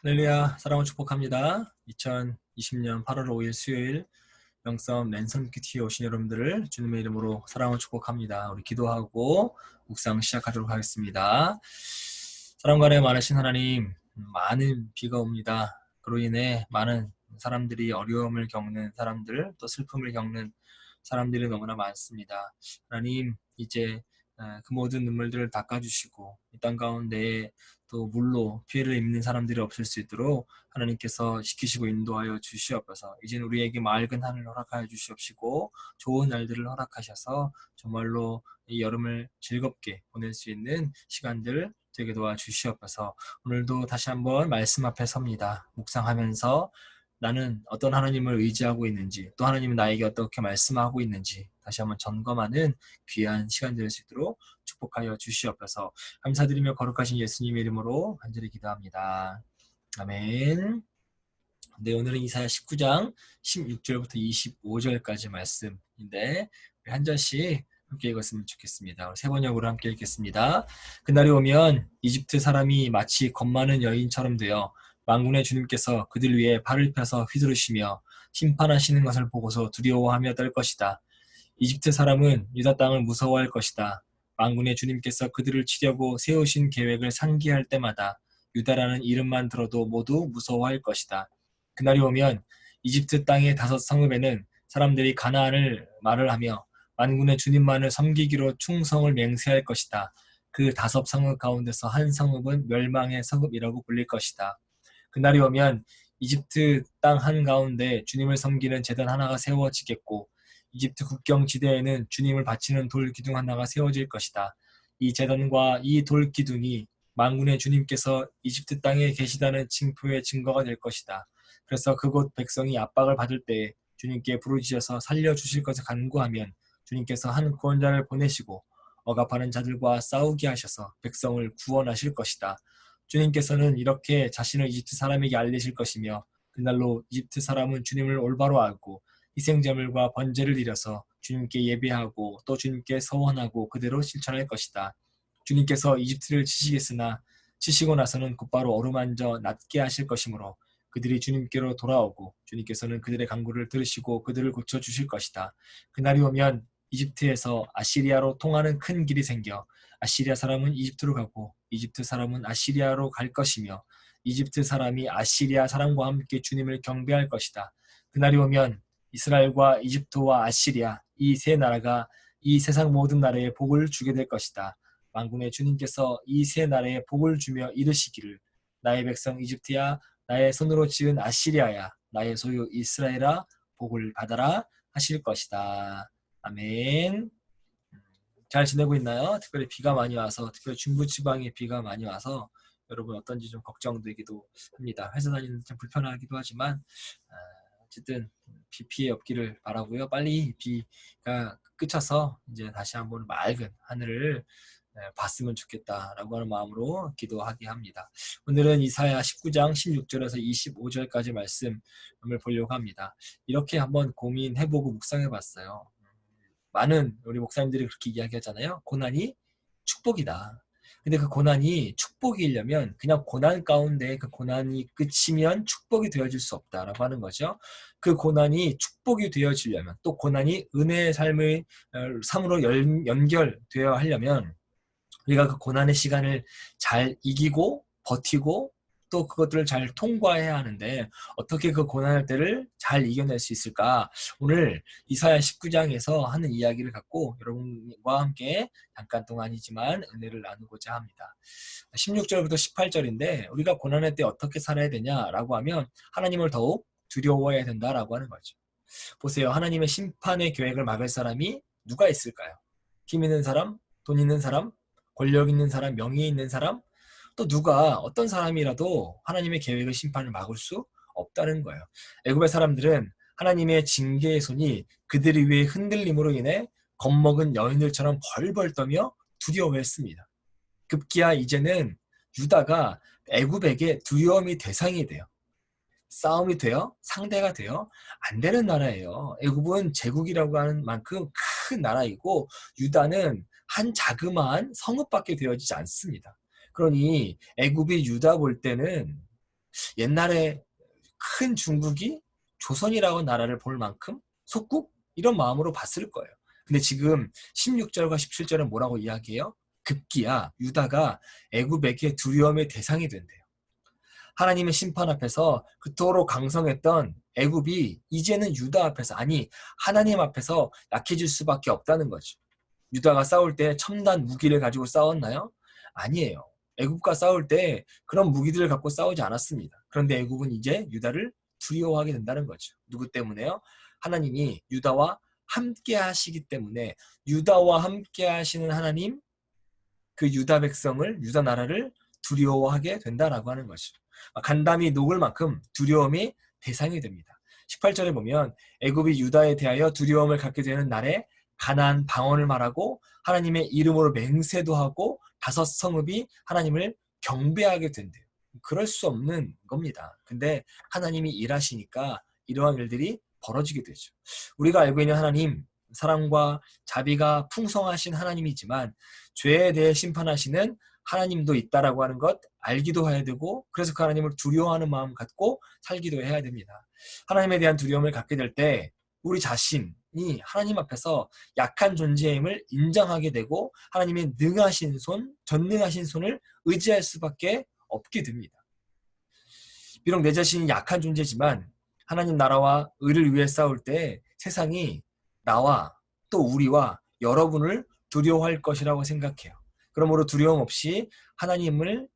할렐루야, 사랑을 축복합니다. 2020년 8월 5일 수요일 영성 랜선 큐티에 오신 여러분들을 주님의 이름으로 사랑을 축복합니다. 우리 기도하고 묵상 시작하도록 하겠습니다. 사랑과 은혜 많으신 하나님, 많은 비가 옵니다. 그로 인해 많은 사람들이 어려움을 겪는 사람들, 또 슬픔을 겪는 사람들이 너무나 많습니다. 하나님, 이제 그 모든 눈물들을 닦아주시고 이 땅 가운데 또 물로 피해를 입는 사람들이 없을 수 있도록 하나님께서 지키시고 인도하여 주시옵소서. 이젠 우리에게 맑은 하늘을 허락하여 주시옵시고 좋은 날들을 허락하셔서 정말로 이 여름을 즐겁게 보낼 수 있는 시간들 되게 도와주시옵소서. 오늘도 다시 한번 말씀 앞에 섭니다. 묵상하면서 나는 어떤 하나님을 의지하고 있는지, 또 하나님은 나에게 어떻게 말씀하고 있는지 다시 한번 점검하는 귀한 시간 될 수 있도록 축복하여 주시옵소서. 감사드리며 거룩하신 예수님의 이름으로 간절히 기도합니다. 아멘. 네, 오늘은 이사야 19장 16절부터 25절까지 말씀인데 우리 한 절씩 함께 읽었으면 좋겠습니다. 세 번역으로 함께 읽겠습니다. 그날이 오면 이집트 사람이 마치 겁 많은 여인처럼 되어 만군의 주님께서 그들 위에 발을 펴서 휘두르시며 심판하시는 것을 보고서 두려워하며 떨 것이다. 이집트 사람은 유다 땅을 무서워할 것이다. 만군의 주님께서 그들을 치려고 세우신 계획을 상기할 때마다 유다라는 이름만 들어도 모두 무서워할 것이다. 그날이 오면 이집트 땅의 5성읍에는 사람들이 가나안을 말을 하며 만군의 주님만을 섬기기로 충성을 맹세할 것이다. 그 5성읍 가운데서 한 성읍은 멸망의 성읍이라고 불릴 것이다. 그날이 오면 이집트 땅 한가운데 주님을 섬기는 제단 하나가 세워지겠고 이집트 국경 지대에는 주님을 바치는 돌 기둥 하나가 세워질 것이다. 이 제단과 이 돌 기둥이 만군의 주님께서 이집트 땅에 계시다는 징표의 증거가 될 것이다. 그래서 그곳 백성이 압박을 받을 때에 주님께 부르짖어서 살려주실 것을 간구하면 주님께서 한 구원자를 보내시고 억압하는 자들과 싸우게 하셔서 백성을 구원하실 것이다. 주님께서는 이렇게 자신을 이집트 사람에게 알리실 것이며 그날로 이집트 사람은 주님을 올바로 알고 희생제물과 번제를 드려서 주님께 예배하고 또 주님께 서원하고 그대로 실천할 것이다. 주님께서 이집트를 치시겠으나 치시고 나서는 곧바로 어루만져 낫게 하실 것이므로 그들이 주님께로 돌아오고 주님께서는 그들의 간구를 들으시고 그들을 고쳐주실 것이다. 그날이 오면 이집트에서 아시리아로 통하는 큰 길이 생겨 아시리아 사람은 이집트로 가고 이집트 사람은 아시리아로 갈 것이며 이집트 사람이 아시리아 사람과 함께 주님을 경배할 것이다. 그날이 오면 이스라엘과 이집트와 아시리아 이 세 나라가 이 세상 모든 나라에 복을 주게 될 것이다. 만군의 주님께서 이 세 나라에 복을 주며 이르시기를 나의 백성 이집트야 나의 손으로 지은 아시리아야 나의 소유 이스라엘아 복을 받아라 하실 것이다. 아멘. 잘 지내고 있나요? 특별히 비가 많이 와서 특별히 중부지방에 비가 많이 와서 여러분 어떤지 좀 걱정되기도 합니다. 회사 다니는 좀 불편하기도 하지만 어쨌든 비 피해 없기를 바라고요. 빨리 비가 그쳐서 이제 다시 한번 맑은 하늘을 봤으면 좋겠다라고 하는 마음으로 기도하게 합니다. 오늘은 이사야 19장 16절에서 25절까지 말씀을 보려고 합니다. 이렇게 한번 고민해보고 묵상해봤어요. 많은 우리 목사님들이 그렇게 이야기하잖아요. 고난이 축복이다. 근데 그 고난이 축복이려면 그냥 고난 가운데 그 고난이 끝이면 축복이 되어질 수 없다라고 하는 거죠. 그 고난이 축복이 되어지려면 또 고난이 은혜의 삶의 삶으로 연결되어야 하려면 우리가 그 고난의 시간을 잘 이기고 버티고 또 그것들을 잘 통과해야 하는데 어떻게 그 고난의 때를 잘 이겨낼 수 있을까? 오늘 이사야 19장에서 하는 이야기를 갖고 여러분과 함께 잠깐 동안이지만 은혜를 나누고자 합니다. 16절부터 18절인데 우리가 고난의 때 어떻게 살아야 되냐라고 하면 하나님을 더욱 두려워해야 된다라고 하는 거죠. 보세요. 하나님의 심판의 계획을 막을 사람이 누가 있을까요? 힘 있는 사람, 돈 있는 사람, 권력 있는 사람, 명예 있는 사람, 또 누가 어떤 사람이라도 하나님의 계획을 심판을 막을 수 없다는 거예요. 애굽의 사람들은 하나님의 징계의 손이 그들이 위해 흔들림으로 인해 겁먹은 여인들처럼 벌벌 떠며 두려워했습니다. 급기야 이제는 유다가 애굽에게 두려움이 대상이 돼요. 싸움이 돼요? 상대가 돼요? 안 되는 나라예요. 애굽은 제국이라고 하는 만큼 큰 나라이고 유다는 한 자그마한 성읍밖에 되어지지 않습니다. 그러니 애굽이 유다 볼 때는 옛날에 큰 중국이 조선이라고 나라를 볼 만큼 속국? 이런 마음으로 봤을 거예요. 근데 지금 16절과 17절은 뭐라고 이야기해요? 급기야 유다가 애굽에게 두려움의 대상이 된대요. 하나님의 심판 앞에서 그토록 강성했던 애굽이 이제는 유다 앞에서, 아니 하나님 앞에서 약해질 수밖에 없다는 거죠. 유다가 싸울 때 첨단 무기를 가지고 싸웠나요? 아니에요. 애굽과 싸울 때 그런 무기들을 갖고 싸우지 않았습니다. 그런데 애굽은 이제 유다를 두려워하게 된다는 거죠. 누구 때문에요? 하나님이 유다와 함께 하시기 때문에, 유다와 함께 하시는 하나님, 그 유다 백성을, 유다 나라를 두려워하게 된다라고 하는 것이죠. 간담이 녹을 만큼 두려움이 대상이 됩니다. 18절에 보면 애굽이 유다에 대하여 두려움을 갖게 되는 날에 가나안 방언을 말하고 하나님의 이름으로 맹세도 하고 다섯 성읍이 하나님을 경배하게 된대요. 그럴 수 없는 겁니다. 근데 하나님이 일하시니까 이러한 일들이 벌어지게 되죠. 우리가 알고 있는 하나님, 사랑과 자비가 풍성하신 하나님이지만 죄에 대해 심판하시는 하나님도 있다라고 하는 것 알기도 해야 되고, 그래서 그 하나님을 두려워하는 마음 갖고 살기도 해야 됩니다. 하나님에 대한 두려움을 갖게 될 때 우리 자신이 하나님 앞에서 약한 존재임을 인정하게 되고 하나님의 능하신 손, 전능하신 손을 의지할 수밖에 없게 됩니다. 비록 내 자신이 약한 존재지만 하나님 나라와 의를 위해 싸울 때 세상이 나와 또 우리와 여러분을 두려워할 것이라고 생각해요. 그러므로 두려움 없이 하나님을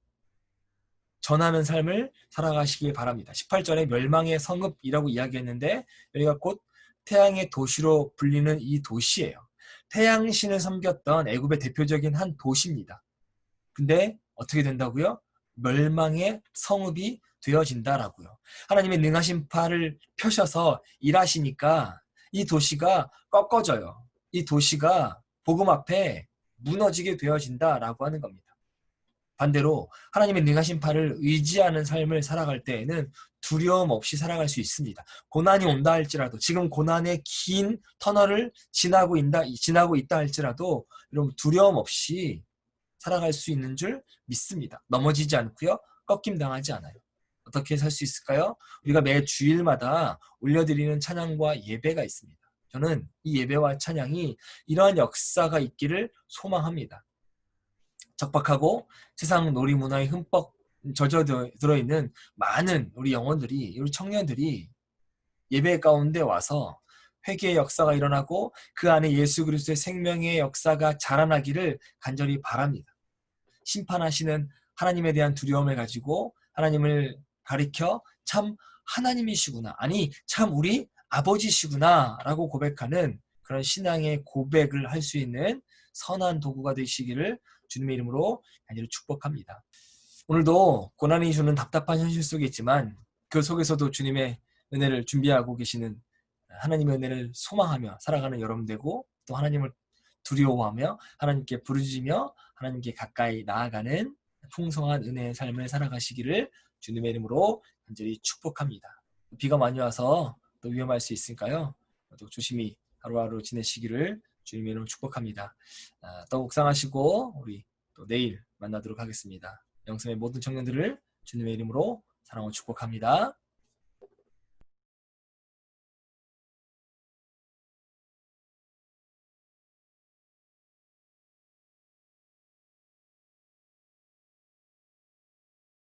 전하는 삶을 살아가시길 바랍니다. 18절에 멸망의 성읍이라고 이야기했는데 여기가 곧 태양의 도시로 불리는 이 도시예요. 태양신을 섬겼던 애굽의 대표적인 한 도시입니다. 근데 어떻게 된다고요? 멸망의 성읍이 되어진다라고요. 하나님의 능하신 팔을 펴셔서 일하시니까 이 도시가 꺾어져요. 이 도시가 복음 앞에 무너지게 되어진다라고 하는 겁니다. 반대로 하나님의 능하신 팔을 의지하는 삶을 살아갈 때에는 두려움 없이 살아갈 수 있습니다. 고난이 온다 할지라도, 지금 고난의 긴 터널을 지나고 있다 할지라도 여러분 두려움 없이 살아갈 수 있는 줄 믿습니다. 넘어지지 않고요. 꺾임 당하지 않아요. 어떻게 살 수 있을까요? 우리가 매 주일마다 올려드리는 찬양과 예배가 있습니다. 저는 이 예배와 찬양이 이러한 역사가 있기를 소망합니다. 적박하고 세상 놀이문화에 흠뻑 젖어 들어있는 많은 우리 영혼들이, 우리 청년들이 예배 가운데 와서 회개의 역사가 일어나고 그 안에 예수 그리스도의 생명의 역사가 자라나기를 간절히 바랍니다. 심판하시는 하나님에 대한 두려움을 가지고 하나님을 가리켜 참 하나님이시구나, 아니 참 우리 아버지시구나 라고 고백하는 그런 신앙의 고백을 할 수 있는 선한 도구가 되시기를 주님의 이름으로 간절히 축복합니다. 오늘도 고난이 주는 답답한 현실 속에 있지만 그 속에서도 주님의 은혜를 준비하고 계시는, 하나님의 은혜를 소망하며 살아가는 여러분 되고, 또 하나님을 두려워하며 하나님께 부르짖으며 하나님께 가까이 나아가는 풍성한 은혜의 삶을 살아가시기를 주님의 이름으로 간절히 축복합니다. 비가 많이 와서 또 위험할 수 있으니까요. 또 조심히 하루하루 지내시기를 주님의 이름으로 축복합니다. 또 묵상하시고 우리 또 내일 만나도록 하겠습니다. 영성의 모든 청년들을 주님의 이름으로 사랑하고 축복합니다.